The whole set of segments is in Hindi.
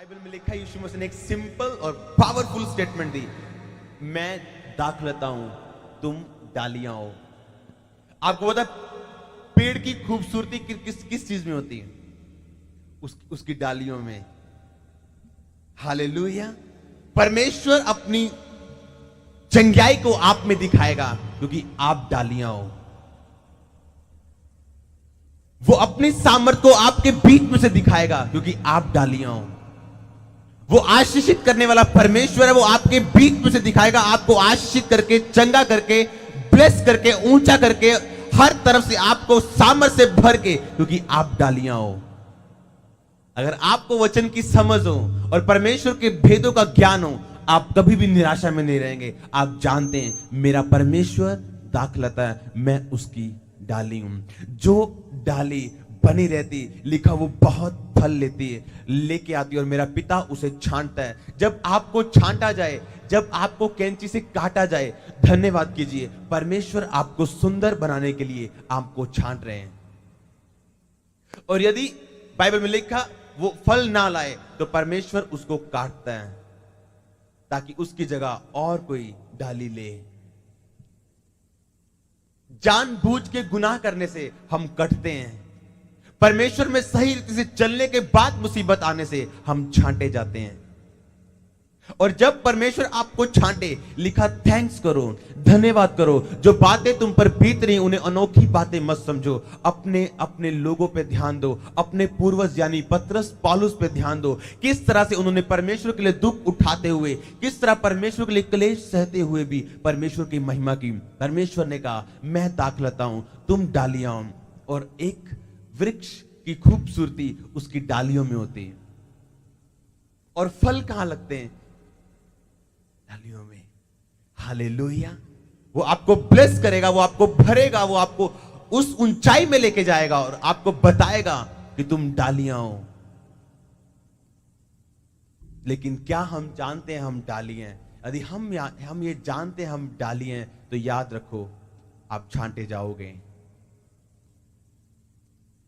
बाइबल में लिखा है यीशु मसीह ने एक सिंपल और पावरफुल स्टेटमेंट दी, मैं दाखलता हूं, तुम डालियां हो। आपको पता है पेड़ की खूबसूरती किस चीज में होती है? उसकी डालियों में। हालेलुया। परमेश्वर अपनी चंगाई को आप में दिखाएगा क्योंकि आप डालियां हो। वो अपनी सामर्थ को आपके बीच में से दिखाएगा क्योंकि आप डालियां हो। वो आशीषित करने वाला परमेश्वर है, वो आपके बीच में से दिखाएगा, आपको आशीषित करके, चंगा करके, ब्लेस करके, ऊंचा करके, हर तरफ से आपको सामर्थ से भर के, क्योंकि आप डालियां हो। अगर आपको वचन की समझ हो और परमेश्वर के भेदों का ज्ञान हो, आप कभी भी निराशा में नहीं रहेंगे। आप जानते हैं मेरा परमेश्वर दाखलता है, मैं उसकी डाली हूं। जो डाली बनी रहती, लिखा वो बहुत फल लेती है, लेके आती है और मेरा पिता उसे छांटता है। जब आपको छांटा जाए, जब आपको कैंची से काटा जाए, धन्यवाद कीजिए, परमेश्वर आपको सुंदर बनाने के लिए आपको छांट रहे हैं। और यदि बाइबल में लिखा वो फल ना लाए तो परमेश्वर उसको काटता है ताकि उसकी जगह और कोई डाली ले। जानबूझ के गुनाह करने से हम कटते हैं। परमेश्वर में सही रीति से चलने के बाद मुसीबत आने से हम छांटे जाते हैं। और जब परमेश्वर आपको छांटे, लिखा थैंक्स करो, धन्यवाद करो। जो बातें तुम पर बीत रही उन्हें अनोखी बातें मत समझो। अपने अपने लोगों पे ध्यान दो, अपने पूर्वज यानी पतरस पौलुस पे ध्यान दो। किस तरह से उन्होंने परमेश्वर के लिए दुख उठाते हुए, किस तरह परमेश्वर के लिए क्लेश सहते हुए भी परमेश्वर की महिमा की। परमेश्वर ने कहा मैं दाखलता हूं, तुम डालियां हो। और एक वृक्ष की खूबसूरती उसकी डालियों में होती है। और फल कहां लगते हैं? डालियों में। हालेलुया। वो आपको ब्लेस करेगा, वो आपको भरेगा, वो आपको उस ऊंचाई में लेके जाएगा और आपको बताएगा कि तुम डालियां हो। लेकिन क्या हम जानते हैं हम डाली हैं? यदि हम ये जानते हैं हम डाली हैं, तो याद रखो आप छांटे जाओगे,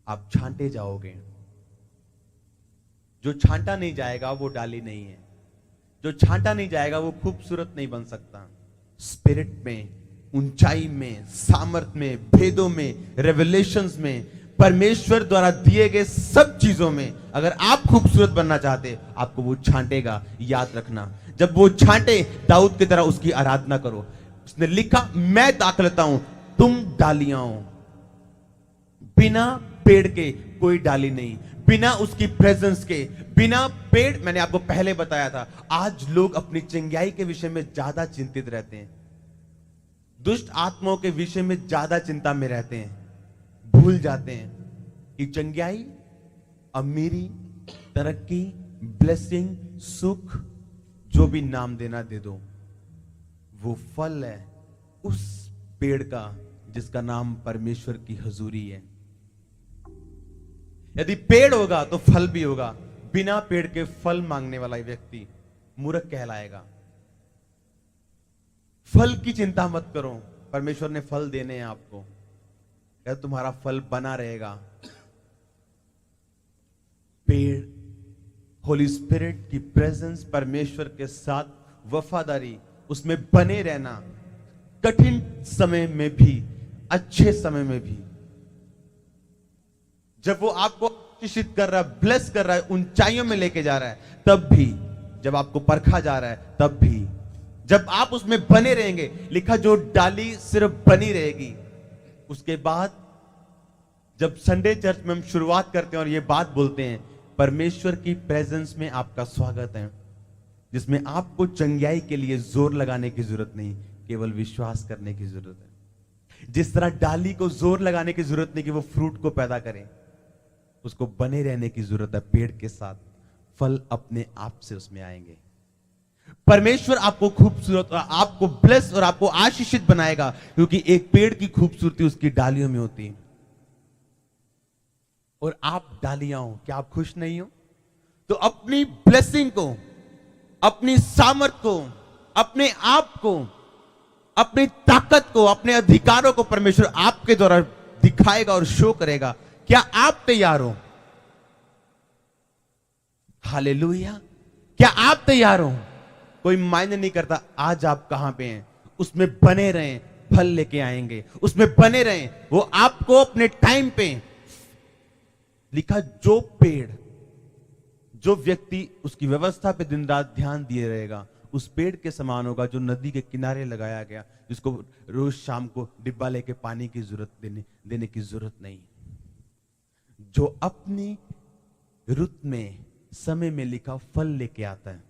आप छांटे जाओगे। जो छांटा नहीं जाएगा वो डाली नहीं है। जो छांटा नहीं जाएगा वो खूबसूरत नहीं बन सकता। स्पिरिट में, ऊंचाई में, सामर्थ में, भेदों में, रेवलेशंस में, परमेश्वर द्वारा दिए गए सब चीजों में अगर आप खूबसूरत बनना चाहते, आपको वो छांटेगा। याद रखना, जब वो छांटे, दाऊद की तरह उसकी आराधना करो। उसने लिखा मैं दाखलता हूं, तुम डालियां हो। बिना पेड़ के कोई डाली नहीं, बिना उसकी प्रेजेंस के, बिना पेड़। मैंने आपको पहले बताया था, आज लोग अपनी चंगाई के विषय में ज्यादा चिंतित रहते हैं, दुष्ट आत्माओं के विषय में ज्यादा चिंता में रहते हैं। भूल जाते हैं कि चंगाई, अमीरी, तरक्की, ब्लेसिंग, सुख, जो भी नाम देना दे दो, वो फल है उस पेड़ का जिसका नाम परमेश्वर की हजूरी है। यदि पेड़ होगा तो फल भी होगा। बिना पेड़ के फल मांगने वाला व्यक्ति मूर्ख कहलाएगा। फल की चिंता मत करो, परमेश्वर ने फल देने हैं आपको, क्या तुम्हारा फल बना रहेगा। पेड़, होली स्पिरिट की प्रेजेंस, परमेश्वर के साथ वफादारी, उसमें बने रहना, कठिन समय में भी, अच्छे समय में भी। जब वो आपको आशीषित कर रहा है, ब्लेस कर रहा है, ऊंचाइयों में लेके जा रहा है, तब भी, जब आपको परखा जा रहा है तब भी, जब आप उसमें बने रहेंगे। लिखा जो डाली सिर्फ बनी रहेगी। उसके बाद जब संडे चर्च में हम शुरुआत करते हैं और ये बात बोलते हैं, परमेश्वर की प्रेजेंस में आपका स्वागत है, जिसमें आपको चंगाई के लिए जोर लगाने की जरूरत नहीं, केवल विश्वास करने की जरूरत है। जिस तरह डाली को जोर लगाने की जरूरत नहीं कि वो फ्रूट को पैदा करे, उसको बने रहने की जरूरत है। पेड़ के साथ फल अपने आप से उसमें आएंगे। परमेश्वर आपको खूबसूरत और आपको ब्लेस और आपको आशीषित बनाएगा, क्योंकि एक पेड़ की खूबसूरती उसकी डालियों में होती है। और आप डालियां हो, क्या आप खुश नहीं हो? तो अपनी ब्लेसिंग को, अपनी सामर्थ को, अपने आप को, अपनी ताकत को, अपने अधिकारों को परमेश्वर आपके द्वारा दिखाएगा और शो करेगा। क्या आप तैयार हो? हालेलुया। क्या आप तैयार हो? कोई मायने नहीं करता आज आप कहां पे हैं, उसमें बने रहें, फल लेके आएंगे। उसमें बने रहें, वो आपको अपने टाइम पे लिखा, जो पेड़, जो व्यक्ति उसकी व्यवस्था पे दिन रात ध्यान दिए रहेगा, उस पेड़ के समान होगा जो नदी के किनारे लगाया गया, जिसको रोज शाम को डिब्बा लेके पानी की जरूरत देने की जरूरत नहीं। जो अपनी रुत में, समय में लिखा फल लेके आता है।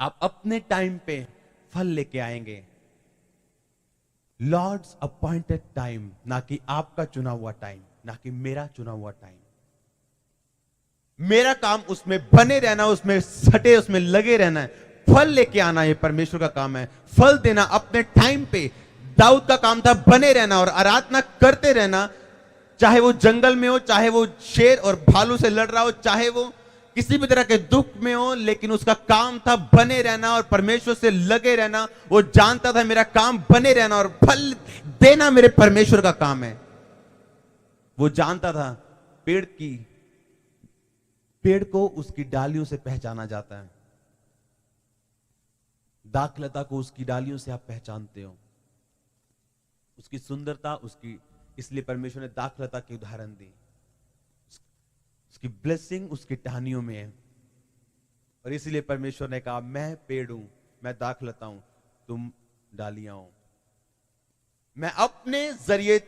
आप अपने टाइम पे फल लेके आएंगे। लॉर्ड्स अपॉइंटेड टाइम, ना कि आपका चुना हुआ टाइम, ना कि मेरा चुना हुआ टाइम। मेरा काम उसमें बने रहना, उसमें सटे, उसमें लगे रहना है। फल लेके आना ये परमेश्वर का काम है, फल देना अपने टाइम पे। दाऊद का काम था बने रहना और आराधना करते रहना, चाहे वो जंगल में हो, चाहे वो शेर और भालू से लड़ रहा हो, चाहे वो किसी भी तरह के दुख में हो, लेकिन उसका काम था बने रहना और परमेश्वर से लगे रहना। वो जानता था मेरा काम बने रहना और फल देना मेरे परमेश्वर का काम है। वो जानता था पेड़ को उसकी डालियों से पहचाना जाता है। दाखलता को उसकी डालियों से आप पहचानते हो, उसकी सुंदरता, उसकी, इसलिए परमेश्वर ने दाखलता की उदाहरण दी। उसकी ब्लेसिंग उसकी टहनियों में है, और इसलिए परमेश्वर ने कहा, मैं पेड़ हूं, मैं दाखलता हूं, तुम डालियां हो। मैं अपने जरिए,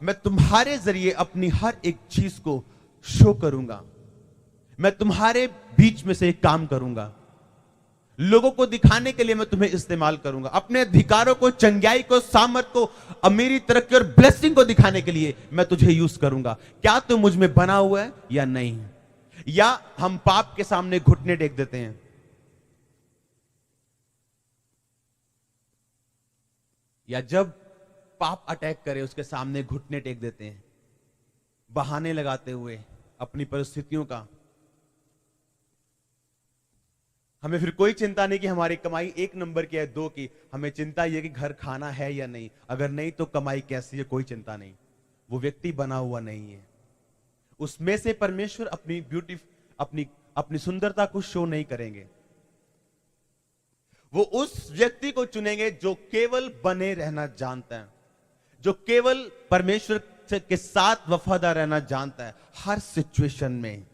मैं तुम्हारे जरिए अपनी हर एक चीज को शो करूंगा। मैं तुम्हारे बीच में से एक काम करूंगा, लोगों को दिखाने के लिए मैं तुम्हें इस्तेमाल करूंगा। अपने अधिकारों को, चंगाई को, सामर्थ को, अमीरी, तरक्की और ब्लेसिंग को दिखाने के लिए मैं तुझे यूज करूंगा। क्या तू मुझ में बना हुआ है या नहीं? या हम पाप के सामने घुटने टेक देते हैं, या जब पाप अटैक करे उसके सामने घुटने टेक देते हैं, बहाने लगाते हुए अपनी परिस्थितियों का। हमें फिर कोई चिंता नहीं कि हमारी कमाई 1 नंबर की है, 2 की। हमें चिंता यह कि घर खाना है या नहीं, अगर नहीं तो कमाई कैसी है, कोई चिंता नहीं। वो व्यक्ति बना हुआ नहीं है। उसमें से परमेश्वर अपनी ब्यूटी, अपनी सुंदरता को शो नहीं करेंगे। वो उस व्यक्ति को चुनेंगे जो केवल बने रहना जानता है, जो केवल परमेश्वर के साथ वफादार रहना जानता है हर सिचुएशन में।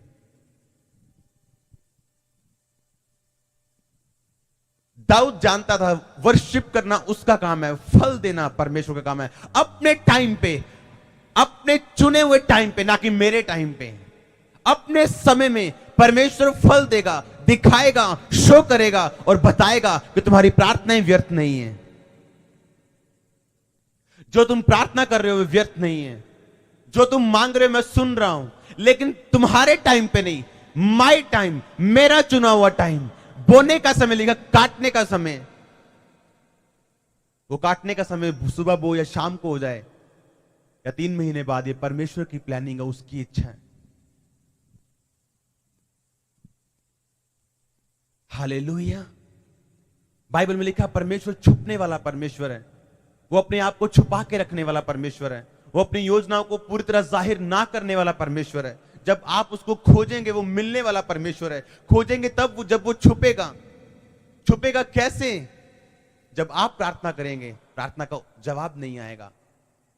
दाऊद जानता था वर्शिप करना उसका काम है, फल देना परमेश्वर का काम है। अपने टाइम पे, अपने चुने हुए टाइम पे, ना कि मेरे टाइम पे। अपने समय में परमेश्वर फल देगा, दिखाएगा, शो करेगा और बताएगा कि तुम्हारी प्रार्थनाएं व्यर्थ नहीं है। जो तुम प्रार्थना कर रहे हो व्यर्थ नहीं है। जो तुम मांग रहे हो मैं सुन रहा हूं, लेकिन तुम्हारे टाइम पे नहीं, माय टाइम, मेरा चुना हुआ टाइम। बोने का समय लिखा, काटने का समय, वो काटने का समय सुबह बो या शाम को हो जाए या 3 महीने बाद, ये परमेश्वर की प्लानिंग है, उसकी इच्छा है। हालेलुया। बाइबल में लिखा परमेश्वर छुपने वाला परमेश्वर है। वो अपने आप को छुपा के रखने वाला परमेश्वर है। वो अपनी योजनाओं को पूरी तरह जाहिर ना करने वाला परमेश्वर है। जब आप उसको खोजेंगे वो मिलने वाला परमेश्वर है। खोजेंगे तब जब वो छुपेगा। छुपेगा कैसे? जब आप प्रार्थना करेंगे, प्रार्थना का जवाब नहीं आएगा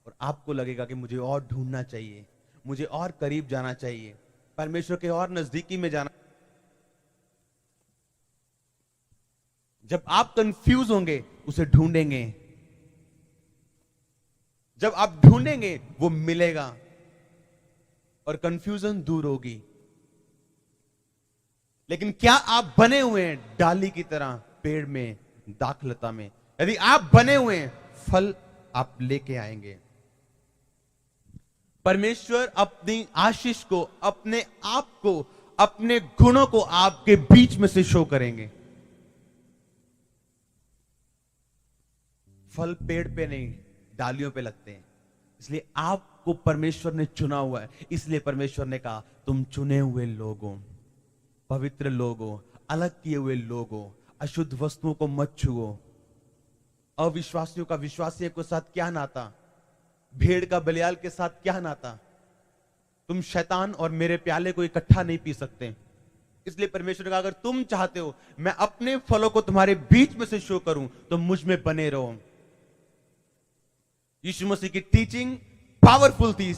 और आपको लगेगा कि मुझे और ढूंढना चाहिए, मुझे और करीब जाना चाहिए, परमेश्वर के और नजदीकी में जाना। जब आप कंफ्यूज होंगे उसे ढूंढेंगे, जब आप ढूंढेंगे वो मिलेगा और कंफ्यूजन दूर होगी। लेकिन क्या आप बने हुए हैं डाली की तरह पेड़ में, दाखलता में? यदि आप बने हुए हैं, फल आप लेके आएंगे। परमेश्वर अपनी आशीष को, अपने आप को, अपने गुणों को आपके बीच में से शो करेंगे। फल पेड़ पे नहीं, डालियों पे लगते हैं। इसलिए आपको परमेश्वर ने चुना हुआ है। इसलिए परमेश्वर ने कहा तुम चुने हुए लोग हो, पवित्र लोग हो, अलग किए हुए लोग हो। अशुद्ध वस्तुओं को मत छुओ। अविश्वासियों का विश्वासियों के साथ क्या नाता? भेड़ का बलियाल के साथ क्या नाता? तुम शैतान और मेरे प्याले को इकट्ठा नहीं पी सकते। इसलिए परमेश्वर ने कहा अगर तुम चाहते हो मैं अपने फलों को तुम्हारे बीच में से शो करूं तो मुझ में बने रहो। यीशु मसीह की टीचिंग पावरफुल थी,